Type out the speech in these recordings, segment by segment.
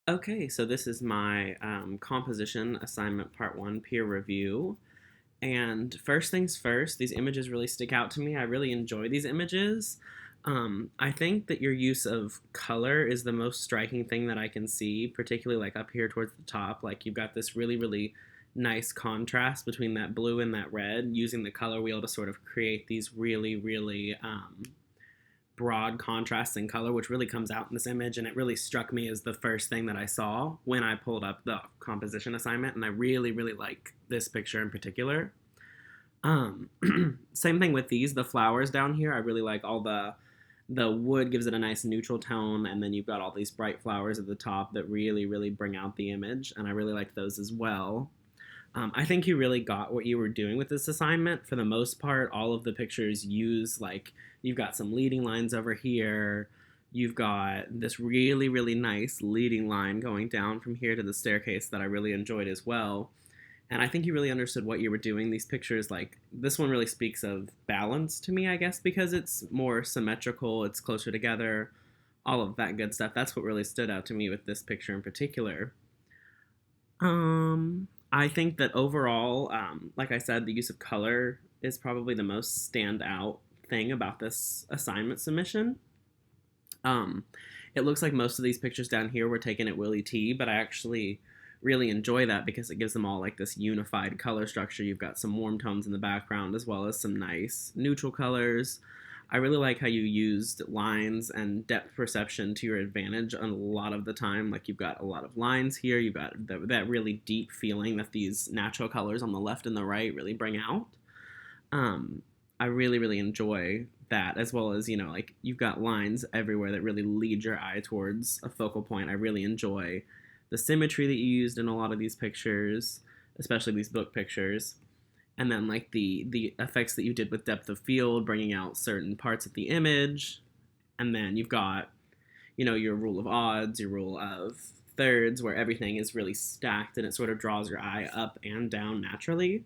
Okay, so this is my composition assignment part one peer review. And first things first, these images really stick out to me. I really enjoy these images. I think that your use of color is the most striking thing that I can see, particularly like up here towards the top. Like you've got this really, really nice contrast between that blue and that red, using the color wheel to sort of create these really, really broad contrasts in color, which really comes out in this image. And it really struck me as the first thing that I saw when I pulled up the composition assignment. And I really, really like this picture in particular. Um, Same thing with these, the flowers down here. I really like all the wood gives it a nice neutral tone, and then you've got all these bright flowers at the top that really, really bring out the image, and I really liked those as well. I think you really got what you were doing with this assignment. For the most part, all of the pictures use, like, you've got some leading lines over here. You've got this really, really nice leading line going down from here to the staircase that I really enjoyed as well. And I think you really understood what you were doing. These pictures, like, this one really speaks of balance to me, I guess, because it's more symmetrical, it's closer together, all of that good stuff. That's what really stood out to me with this picture in particular. I think that overall, like I said, the use of color is probably the most standout thing about this assignment submission. Um, it looks like most of these pictures down here were taken at Willie T, but I actually really enjoy that because it gives them all like this unified color structure. You've got some warm tones in the background as well as some nice neutral colors. I really like how you used lines and depth perception to your advantage a lot of the time. Like you've got a lot of lines here. You've got that really deep feeling that these natural colors on the left and the right really bring out. Um, I really, really enjoy that, as well as, like you've got lines everywhere that really lead your eye towards a focal point. I really enjoy the symmetry that you used in a lot of these pictures, especially these book pictures. And then like the effects that you did with depth of field, bringing out certain parts of the image. And then you've got, your rule of odds, your rule of thirds, where everything is really stacked and it sort of draws your eye up and down naturally.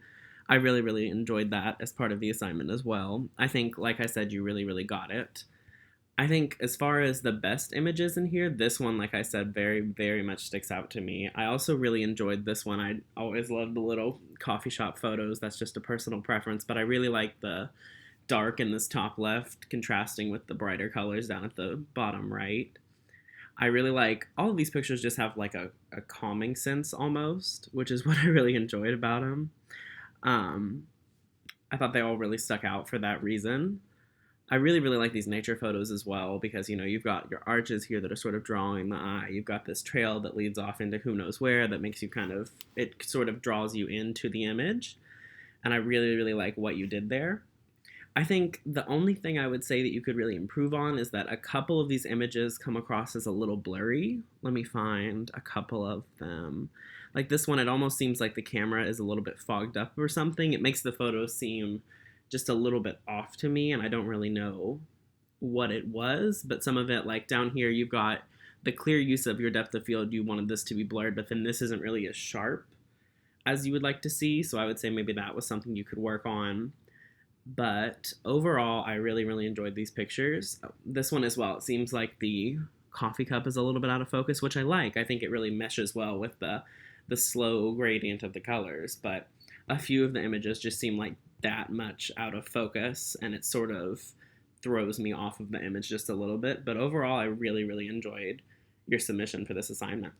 I really, really enjoyed that as part of the assignment as well. I think, like I said, you really, really got it. I think as far as the best images in here, this one, like I said, very, very much sticks out to me. I also really enjoyed this one. I always loved the little coffee shop photos. That's just a personal preference, but I really like the dark in this top left contrasting with the brighter colors down at the bottom right. I really like all of these pictures just have like a calming sense almost, which is what I really enjoyed about them. Um, I thought they all really stuck out for that reason. I really, really like these nature photos as well because, you've got your arches here that are sort of drawing the eye. You've got this trail that leads off into who knows where that makes you it sort of draws you into the image. And I really, really like what you did there. I think the only thing I would say that you could really improve on is that a couple of these images come across as a little blurry. Let me find a couple of them. Like this one, it almost seems like the camera is a little bit fogged up or something. It makes the photo seem just a little bit off to me, and I don't really know what it was, but some of it, like down here, you've got the clear use of your depth of field. You wanted this to be blurred, but then this isn't really as sharp as you would like to see, so I would say maybe that was something you could work on. But overall, I really, really enjoyed these pictures. This one as well, it seems like the coffee cup is a little bit out of focus, which I like. I think it really meshes well with the slow gradient of the colors, but a few of the images just seem like that much out of focus, and it sort of throws me off of the image just a little bit. But overall, I really, really enjoyed your submission for this assignment.